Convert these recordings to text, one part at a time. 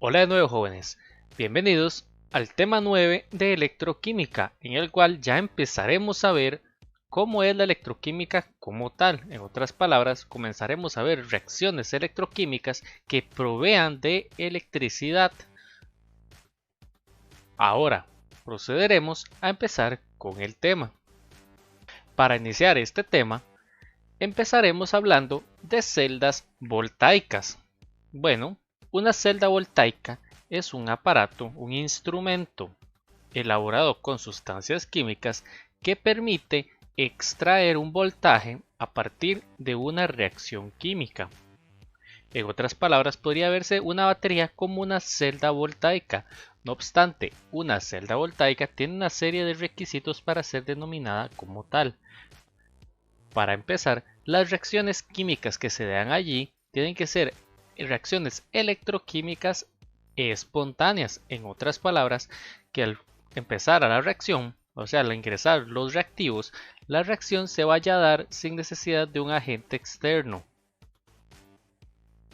Hola de nuevo jóvenes, bienvenidos al tema 9 de electroquímica, en el cual ya empezaremos a ver cómo es la electroquímica como tal. En otras palabras, comenzaremos a ver reacciones electroquímicas que provean de electricidad. Ahora, procederemos a empezar con el tema. Para iniciar este tema, empezaremos hablando de celdas voltaicas. Bueno, una celda voltaica es un aparato, un instrumento elaborado con sustancias químicas que permite extraer un voltaje a partir de una reacción química. En otras palabras, podría verse una batería como una celda voltaica. No obstante, una celda voltaica tiene una serie de requisitos para ser denominada como tal. Para empezar, las reacciones químicas que se dan allí tienen que ser reacciones electroquímicas espontáneas. En otras palabras, que al empezar a la reacción, o sea, al ingresar los reactivos, la reacción se vaya a dar sin necesidad de un agente externo.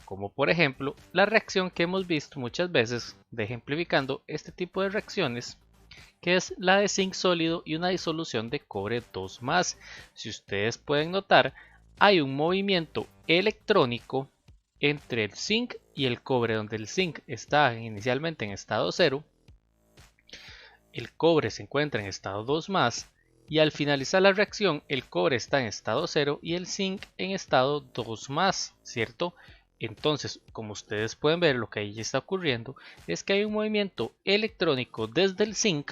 Como por ejemplo, la reacción que hemos visto muchas veces, ejemplificando este tipo de reacciones, que es la de zinc sólido y una disolución de cobre 2 más. Si ustedes pueden notar, hay un movimiento electrónico entre el zinc y el cobre, donde el zinc está inicialmente en estado 0, el cobre se encuentra en estado 2 más, y al finalizar la reacción el cobre está en estado 0 y el zinc en estado 2 más, ¿cierto? Entonces, como ustedes pueden ver, lo que ahí está ocurriendo es que hay un movimiento electrónico desde el zinc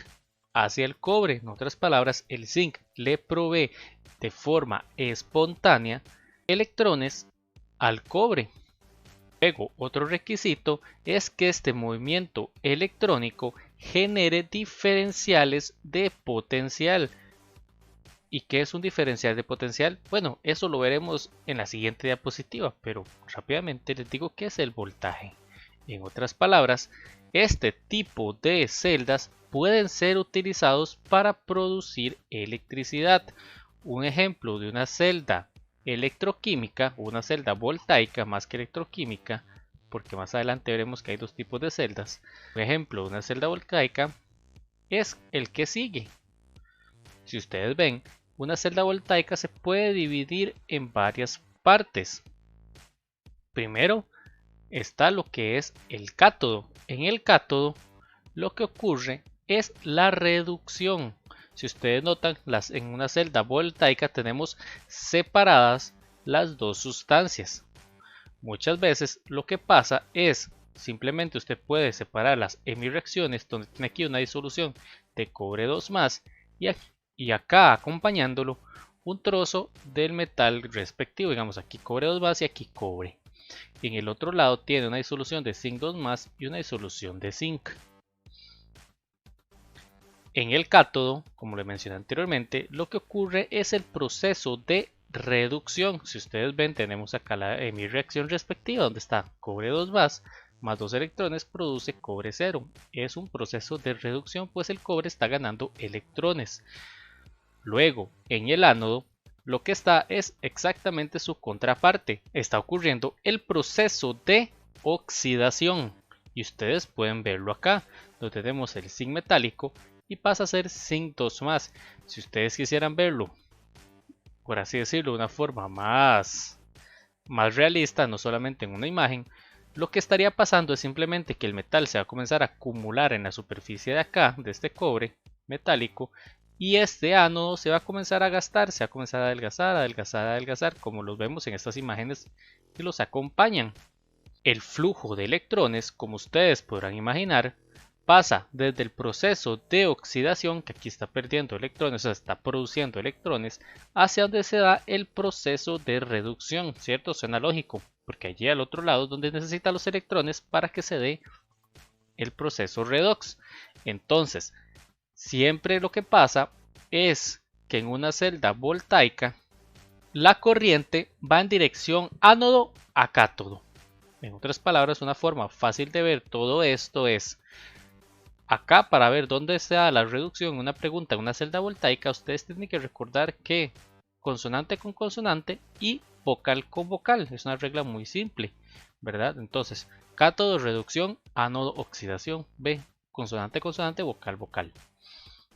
hacia el cobre. En otras palabras, el zinc le provee de forma espontánea electrones al cobre. Luego, otro requisito es que este movimiento electrónico genere diferenciales de potencial. ¿Y qué es un diferencial de potencial? Bueno, eso lo veremos en la siguiente diapositiva, pero rápidamente les digo qué es el voltaje. En otras palabras, este tipo de celdas pueden ser utilizados para producir electricidad. Un ejemplo de una celda electroquímica, una celda voltaica más que electroquímica, porque más adelante veremos que hay dos tipos de celdas. Un ejemplo de una celda voltaica es el que sigue. Si ustedes ven, una celda voltaica se puede dividir en varias partes. Primero está lo que es el cátodo. En el cátodo lo que ocurre es la reducción. Si ustedes notan, en una celda voltaica tenemos separadas las dos sustancias. Muchas veces lo que pasa es simplemente usted puede separar las hemireacciones, donde tiene aquí una disolución de cobre 2 más y acá acompañándolo un trozo del metal respectivo, digamos aquí cobre 2 más y aquí cobre. Y en el otro lado tiene una disolución de zinc 2 más y una disolución de zinc. En el cátodo, como le mencioné anteriormente, lo que ocurre es el proceso de reducción. Si ustedes ven, tenemos acá mi reacción respectiva, donde está cobre 2 más 2 electrones produce cobre 0. Es un proceso de reducción, pues el cobre está ganando electrones. Luego, en el ánodo, lo que está es exactamente su contraparte. Está ocurriendo el proceso de oxidación. Y ustedes pueden verlo acá, donde tenemos el zinc metálico y pasa a ser zinc 2 más. Si ustedes quisieran verlo, por así decirlo, de una forma más realista, no solamente en una imagen, lo que estaría pasando es simplemente que el metal se va a comenzar a acumular en la superficie de acá, de este cobre metálico, y este ánodo se va a comenzar a gastar, se va a comenzar a adelgazar, adelgazar, adelgazar, como los vemos en estas imágenes que los acompañan. El flujo de electrones, como ustedes podrán imaginar, pasa desde el proceso de oxidación, que aquí está perdiendo electrones, o sea, está produciendo electrones, hacia donde se da el proceso de reducción, ¿cierto? Suena lógico, porque allí al otro lado es donde necesita los electrones para que se dé el proceso redox. Entonces, siempre lo que pasa es que en una celda voltaica, la corriente va en dirección ánodo a cátodo. En otras palabras, una forma fácil de ver todo esto es acá, para ver dónde se da la reducción, una pregunta en una celda voltaica, ustedes tienen que recordar que consonante con consonante y vocal con vocal. Es una regla muy simple. ¿verdad? Entonces, cátodo, reducción, ánodo, oxidación. B, consonante, consonante, vocal, vocal.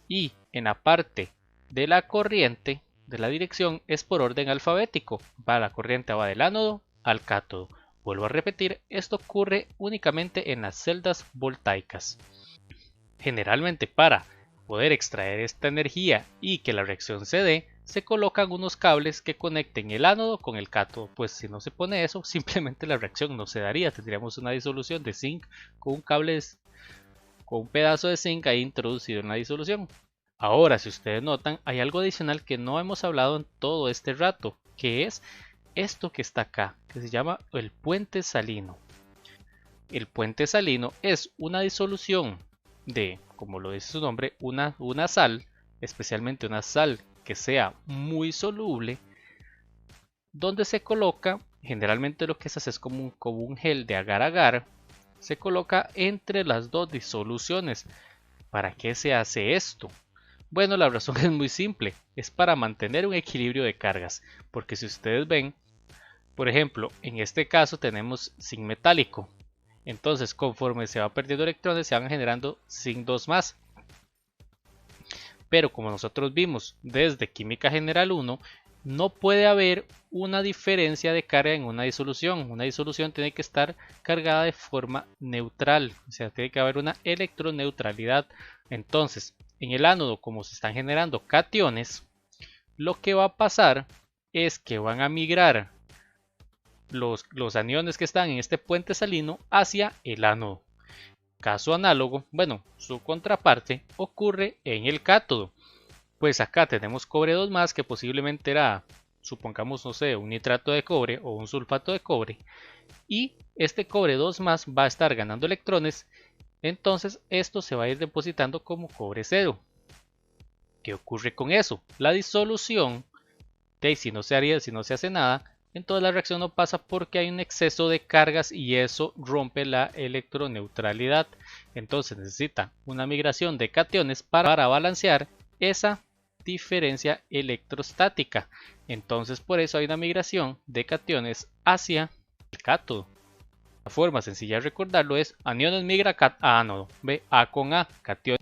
Y en la parte de la corriente, de la dirección, es por orden alfabético. La corriente va del ánodo al cátodo. Vuelvo a repetir, esto ocurre únicamente en las celdas voltaicas. Generalmente para poder extraer esta energía y que la reacción se dé, se colocan unos cables que conecten el ánodo con el cátodo, pues si no se pone eso, simplemente la reacción no se daría. Tendríamos una disolución de zinc con un cable, con un pedazo de zinc ahí introducido en la disolución. Ahora, si ustedes notan, hay algo adicional que no hemos hablado en todo este rato, que es esto que está acá, que se llama el puente salino. El puente salino es una disolución de, como lo dice su nombre, una sal, especialmente una sal que sea muy soluble, donde se coloca, generalmente lo que se hace es como un gel de agar agar, se coloca entre las dos disoluciones. ¿Para qué se hace esto? Bueno, la razón es muy simple, es para mantener un equilibrio de cargas, porque si ustedes ven, por ejemplo, en este caso tenemos zinc metálico, entonces conforme se va perdiendo electrones se van generando zinc 2 más, pero como nosotros vimos desde química general 1, no puede haber una diferencia de carga en una disolución tiene que estar cargada de forma neutral, o sea, tiene que haber una electroneutralidad. Entonces, en el ánodo, como se están generando cationes, lo que va a pasar es que van a migrar los aniones que están en este puente salino hacia el ánodo. Caso análogo, bueno, su contraparte ocurre en el cátodo. Pues acá tenemos cobre 2 más que posiblemente era, supongamos, no sé, un nitrato de cobre o un sulfato de cobre. Y este cobre 2 más va a estar ganando electrones, entonces esto se va a ir depositando como cobre 0. ¿Qué ocurre con eso? La disolución, si no se hace nada, entonces la reacción no pasa porque hay un exceso de cargas y eso rompe la electroneutralidad. Entonces necesita una migración de cationes para balancear esa diferencia electrostática. Entonces por eso hay una migración de cationes hacia el cátodo. La forma sencilla de recordarlo es aniones migra a ánodo, B, A con A, cationes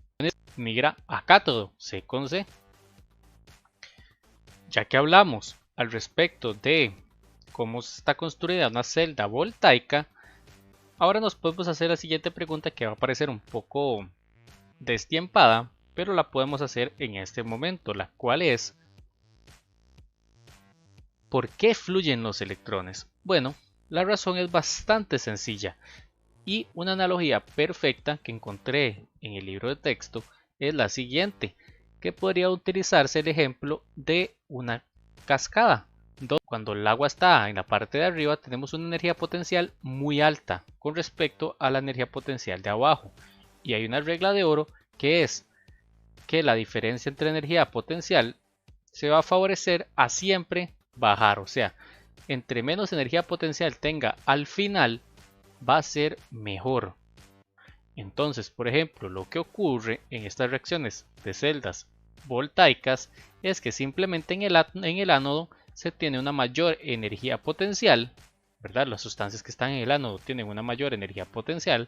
migra a cátodo, C con C. Ya que hablamos al respecto de cómo está construida una celda voltaica, ahora nos podemos hacer la siguiente pregunta que va a parecer un poco destiempada, pero la podemos hacer en este momento, la cual es ¿por qué fluyen los electrones? Bueno, la razón es bastante sencilla y una analogía perfecta que encontré en el libro de texto es la siguiente, que podría utilizarse el ejemplo de una cascada. Cuando el agua está en la parte de arriba tenemos una energía potencial muy alta con respecto a la energía potencial de abajo y hay una regla de oro que es que la diferencia entre energía potencial se va a favorecer a siempre bajar, o sea, entre menos energía potencial tenga al final va a ser mejor. Entonces, por ejemplo, lo que ocurre en estas reacciones de celdas voltaicas es que simplemente en el ánodo se tiene una mayor energía potencial, ¿verdad? Las sustancias que están en el ánodo tienen una mayor energía potencial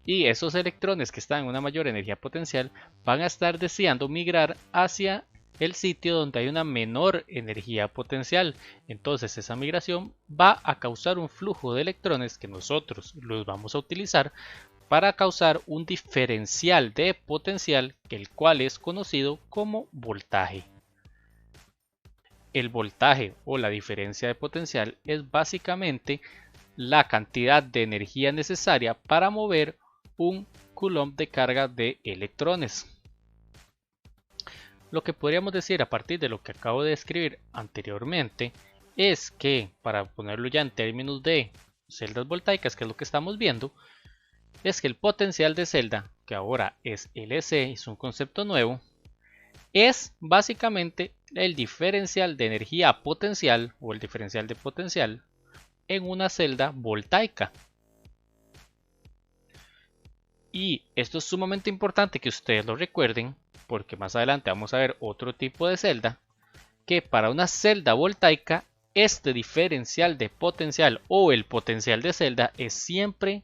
y esos electrones que están en una mayor energía potencial van a estar deseando migrar hacia el sitio donde hay una menor energía potencial. Entonces esa migración va a causar un flujo de electrones que nosotros los vamos a utilizar para causar un diferencial de potencial, el cual es conocido como voltaje. El voltaje o la diferencia de potencial es básicamente la cantidad de energía necesaria para mover un coulomb de carga de electrones. Lo que podríamos decir a partir de lo que acabo de describir anteriormente es que, para ponerlo ya en términos de celdas voltaicas, que es lo que estamos viendo, es que el potencial de celda, que ahora es LC, es un concepto nuevo, es básicamente el diferencial de energía potencial o el diferencial de potencial en una celda voltaica. Y esto es sumamente importante que ustedes lo recuerden porque más adelante vamos a ver otro tipo de celda que para una celda voltaica este diferencial de potencial o el potencial de celda es siempre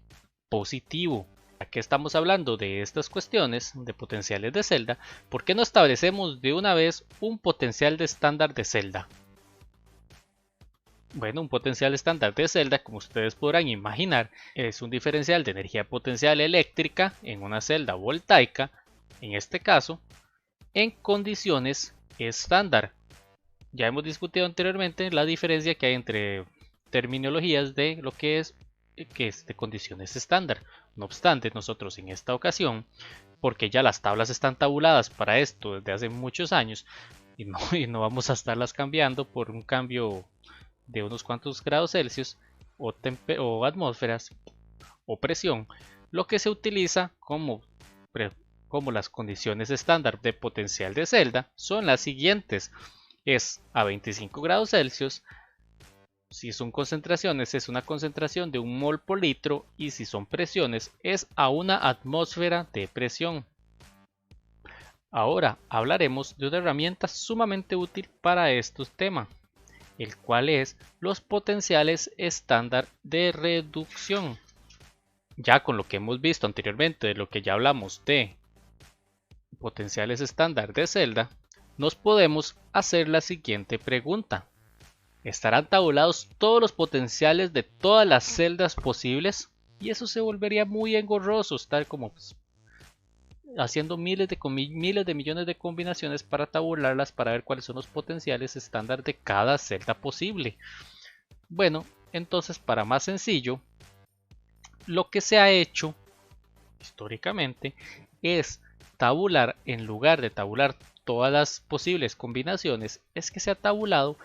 positivo. Aquí estamos hablando de estas cuestiones de potenciales de celda. ¿Por qué no establecemos de una vez un potencial de estándar de celda? Bueno, un potencial estándar de celda, como ustedes podrán imaginar, es un diferencial de energía potencial eléctrica en una celda voltaica, en este caso, en condiciones estándar. Ya hemos discutido anteriormente la diferencia que hay entre terminologías de lo que es de condiciones estándar. No obstante, nosotros en esta ocasión, porque ya las tablas están tabuladas para esto desde hace muchos años y no vamos a estarlas cambiando por un cambio de unos cuantos grados Celsius o atmósferas o presión, lo que se utiliza como las condiciones estándar de potencial de celda son las siguientes. Es a 25 grados Celsius, si son concentraciones es una concentración de 1 mol por litro y si son presiones es a una atmósfera de presión. Ahora hablaremos de una herramienta sumamente útil para estos temas, el cual es los potenciales estándar de reducción. Ya con lo que hemos visto anteriormente, de lo que ya hablamos de potenciales estándar de celda, nos podemos hacer la siguiente pregunta. ¿Estarán tabulados todos los potenciales de todas las celdas posibles? Y eso se volvería muy engorroso, estar como haciendo miles de millones de combinaciones para tabularlas para ver cuáles son los potenciales estándar de cada celda posible. Bueno, entonces para más sencillo, lo que se ha hecho históricamente es tabular, en lugar de tabular todas las posibles combinaciones, es que se ha tabulado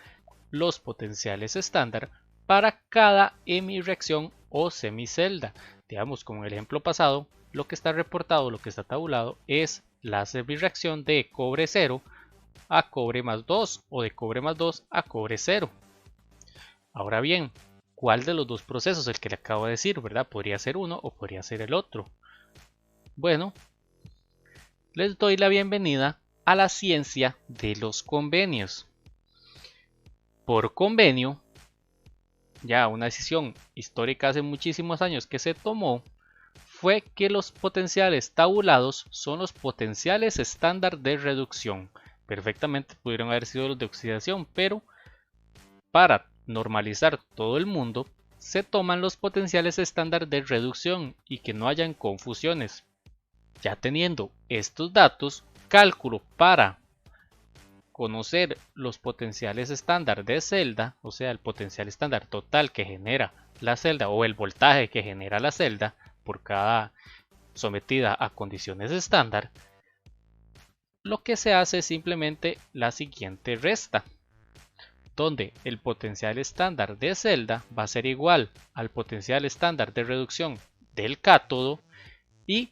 los potenciales estándar para cada hemireacción o semicelda. Digamos, como en el ejemplo pasado, lo que está reportado, lo que está tabulado es la semireacción de cobre 0 a cobre más 2 o de cobre más 2 a cobre 0. Ahora bien, ¿cuál de los dos procesos? El que le acabo de decir, ¿verdad? Podría ser uno o podría ser el otro. Bueno, les doy la bienvenida a la ciencia de los convenios. Por convenio, ya una decisión histórica hace muchísimos años que se tomó, fue que los potenciales tabulados son los potenciales estándar de reducción. Perfectamente pudieron haber sido los de oxidación, pero para normalizar todo el mundo, se toman los potenciales estándar de reducción y que no hayan confusiones. Ya teniendo estos datos, cálculo para conocer los potenciales estándar de celda, o sea, el potencial estándar total que genera la celda o el voltaje que genera la celda por cada sometida a condiciones estándar, lo que se hace es simplemente la siguiente resta, donde el potencial estándar de celda va a ser igual al potencial estándar de reducción del cátodo y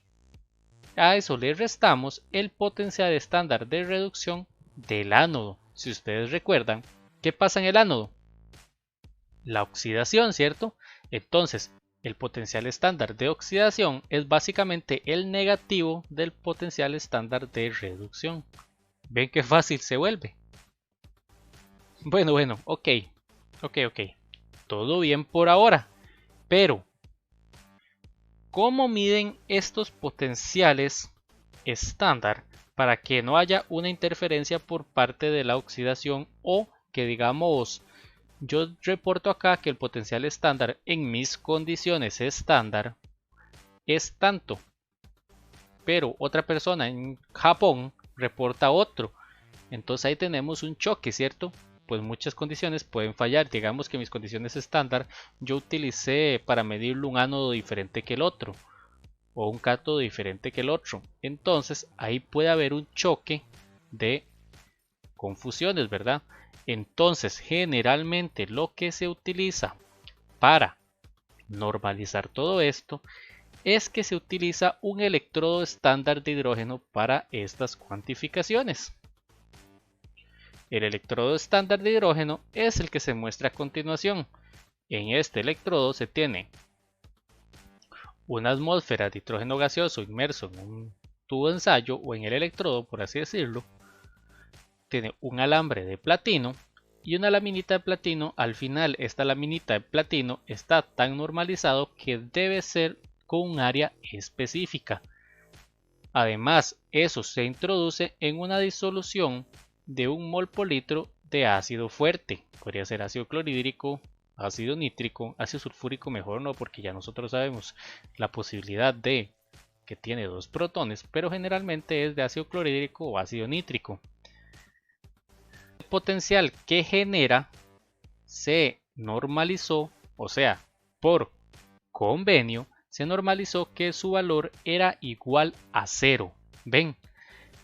a eso le restamos el potencial estándar de reducción del ánodo. Si ustedes recuerdan, ¿qué pasa en el ánodo? La oxidación, ¿cierto? Entonces, el potencial estándar de oxidación es básicamente el negativo del potencial estándar de reducción. ¿Ven qué fácil se vuelve? Bueno, ok. Todo bien por ahora. Pero, ¿cómo miden estos potenciales estándar para que no haya una interferencia por parte de la oxidación o que digamos yo reporto acá que el potencial estándar en mis condiciones estándar es tanto, pero otra persona en Japón reporta otro, entonces ahí tenemos un choque, ¿cierto? Pues muchas condiciones pueden fallar. Digamos que mis condiciones estándar yo utilicé para medirlo un ánodo diferente que el otro o un cátodo diferente que el otro, entonces ahí puede haber un choque de confusiones, ¿verdad? Entonces generalmente lo que se utiliza para normalizar todo esto es que se utiliza un electrodo estándar de hidrógeno para estas cuantificaciones. El electrodo estándar de hidrógeno es el que se muestra a continuación. En este electrodo se tiene una atmósfera de hidrógeno gaseoso inmerso en un tubo de ensayo o en el electrodo, por así decirlo. Tiene un alambre de platino y una laminita de platino. Al final esta laminita de platino está tan normalizado que debe ser con un área específica. Además, eso se introduce en una disolución de 1 mol por litro de ácido fuerte. Podría ser ácido clorhídrico, ácido nítrico, ácido sulfúrico mejor no, porque ya nosotros sabemos la posibilidad de que tiene 2 protones, pero generalmente es de ácido clorhídrico o ácido nítrico. El potencial que genera se normalizó, o sea, por convenio, se normalizó que su valor era igual a 0. ¿Ven?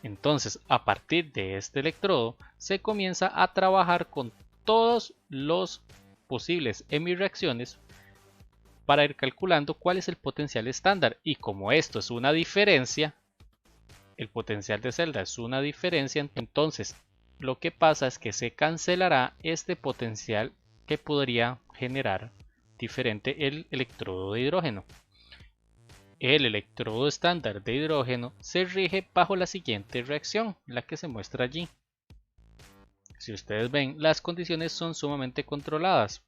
Entonces, a partir de este electrodo, se comienza a trabajar con todos los posibles hemireacciones para ir calculando cuál es el potencial estándar. Y como esto es una diferencia, el potencial de celda es una diferencia, entonces lo que pasa es que se cancelará este potencial que podría generar diferente el electrodo de hidrógeno. El electrodo estándar de hidrógeno se rige bajo la siguiente reacción, la que se muestra allí. Si ustedes ven, las condiciones son sumamente controladas.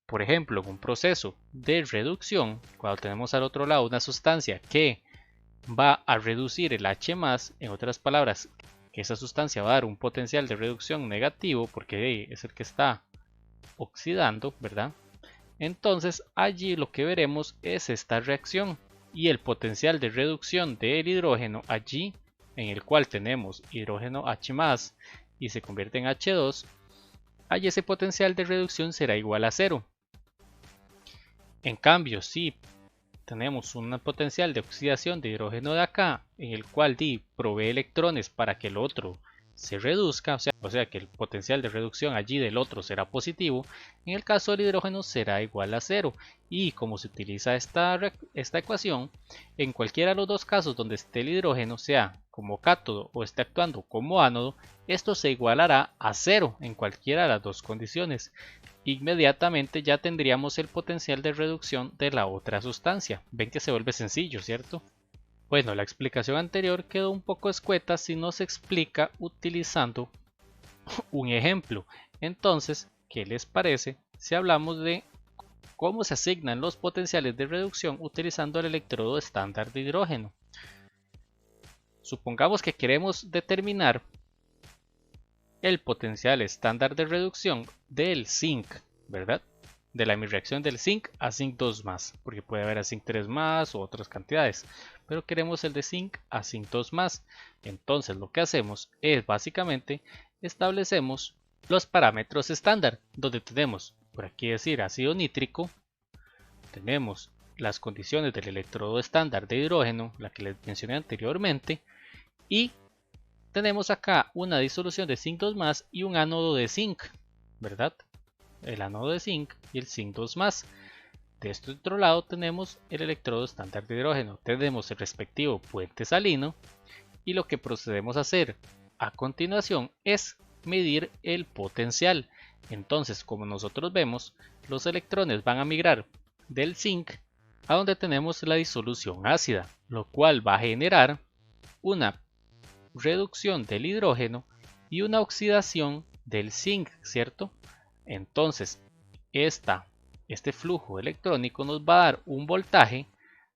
Por ejemplo, en un proceso de reducción, cuando tenemos al otro lado una sustancia que va a reducir el H+, en otras palabras, que esa sustancia va a dar un potencial de reducción negativo porque es el que está oxidando, ¿verdad? Entonces allí lo que veremos es esta reacción y el potencial de reducción del hidrógeno allí, en el cual tenemos hidrógeno H+ y se convierte en H2, allí ese potencial de reducción será igual a 0. En cambio, si tenemos un potencial de oxidación de hidrógeno de acá, en el cual provee electrones para que el otro se reduzca, o sea que el potencial de reducción allí del otro será positivo, en el caso del hidrógeno será igual a 0. Y como se utiliza esta ecuación, en cualquiera de los dos casos donde esté el hidrógeno, sea como cátodo o esté actuando como ánodo, esto se igualará a 0 en cualquiera de las dos condiciones. Inmediatamente ya tendríamos el potencial de reducción de la otra sustancia. Ven que se vuelve sencillo, ¿cierto? Bueno, la explicación anterior quedó un poco escueta si no se explica utilizando un ejemplo. Entonces, ¿qué les parece si hablamos de cómo se asignan los potenciales de reducción utilizando el electrodo estándar de hidrógeno? Supongamos que queremos determinar el potencial estándar de reducción del zinc, ¿verdad? De la hemireacción del zinc a zinc 2+, porque puede haber a zinc 3+ o otras cantidades, pero queremos el de zinc a zinc 2+. Entonces lo que hacemos es básicamente establecemos los parámetros estándar, donde tenemos, por aquí decir, ácido nítrico, tenemos las condiciones del electrodo estándar de hidrógeno, la que les mencioné anteriormente, y tenemos acá una disolución de zinc 2+ y un ánodo de zinc, ¿verdad? El ánodo de zinc y el zinc 2+. De este otro lado tenemos el electrodo estándar de hidrógeno. Tenemos el respectivo puente salino y lo que procedemos a hacer a continuación es medir el potencial. Entonces, como nosotros vemos, los electrones van a migrar del zinc a donde tenemos la disolución ácida, lo cual va a generar una reducción del hidrógeno y una oxidación del zinc, ¿cierto? Entonces, este flujo electrónico nos va a dar un voltaje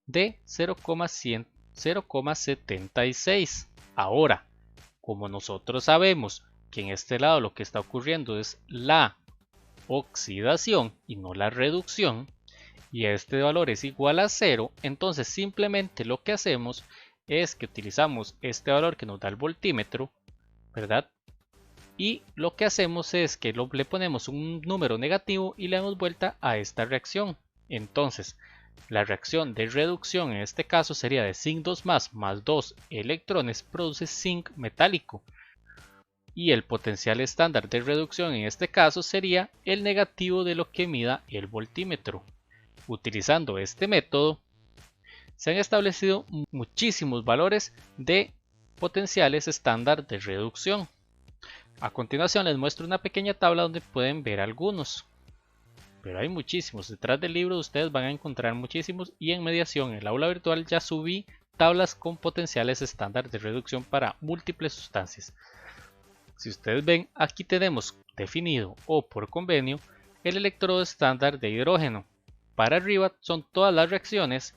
de 0,76. Ahora, como nosotros sabemos que en este lado lo que está ocurriendo es la oxidación y no la reducción, y este valor es igual a 0, entonces simplemente lo que hacemos es que utilizamos este valor que nos da el voltímetro, ¿verdad? Y lo que hacemos es que le ponemos un número negativo y le damos vuelta a esta reacción. Entonces, la reacción de reducción en este caso sería de zinc 2+ más 2 electrones produce zinc metálico. Y el potencial estándar de reducción en este caso sería el negativo de lo que mida el voltímetro. Utilizando este método, se han establecido muchísimos valores de potenciales estándar de reducción. A continuación les muestro una pequeña tabla donde pueden ver algunos, pero hay muchísimos. Detrás del libro ustedes van a encontrar muchísimos, y en mediación, en el aula virtual, ya subí tablas con potenciales estándar de reducción para múltiples sustancias. Si ustedes ven, aquí tenemos definido o por convenio el electrodo estándar de hidrógeno. Para arriba son todas las reacciones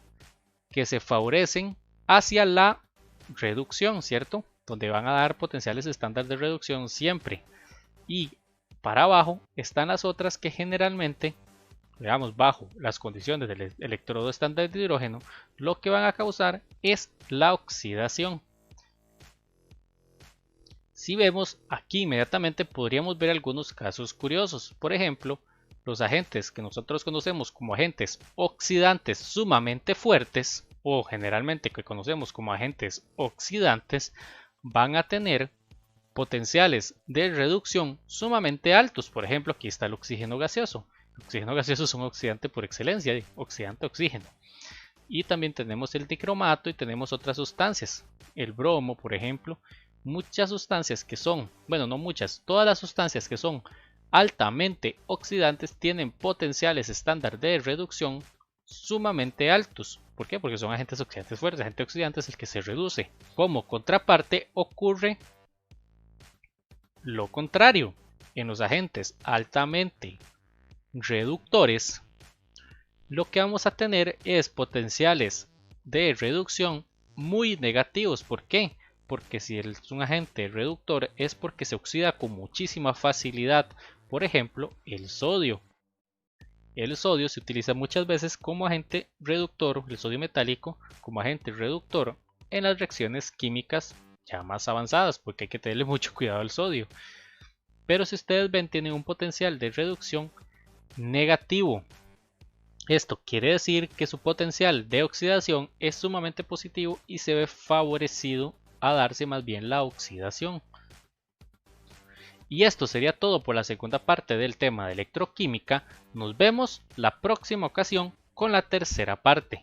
que se favorecen hacia la reducción, ¿cierto? Donde van a dar potenciales estándar de reducción siempre. Y para abajo están las otras que generalmente, digamos, bajo las condiciones del electrodo estándar de hidrógeno, lo que van a causar es la oxidación. Si vemos aquí inmediatamente podríamos ver algunos casos curiosos. Por ejemplo, los agentes que nosotros conocemos como agentes oxidantes sumamente fuertes, o generalmente que conocemos como agentes oxidantes, van a tener potenciales de reducción sumamente altos. Por ejemplo, aquí está el oxígeno gaseoso. El oxígeno gaseoso es un oxidante por excelencia, oxidante oxígeno. Y también tenemos el dicromato y tenemos otras sustancias. El bromo, por ejemplo. Muchas sustancias que son, bueno, no muchas, todas las sustancias que son altamente oxidantes tienen potenciales estándar de reducción sumamente altos. ¿Por qué? Porque son agentes oxidantes fuertes. El agente oxidante es el que se reduce. Como contraparte ocurre lo contrario. En los agentes altamente reductores, lo que vamos a tener es potenciales de reducción muy negativos. ¿Por qué? Porque si es un agente reductor es porque se oxida con muchísima facilidad. Por ejemplo, el sodio. El sodio se utiliza muchas veces como agente reductor, el sodio metálico, como agente reductor en las reacciones químicas ya más avanzadas, porque hay que tenerle mucho cuidado al sodio. Pero si ustedes ven, tiene un potencial de reducción negativo. Esto quiere decir que su potencial de oxidación es sumamente positivo y se ve favorecido a darse más bien la oxidación. Y esto sería todo por la segunda parte del tema de electroquímica. Nos vemos la próxima ocasión con la tercera parte.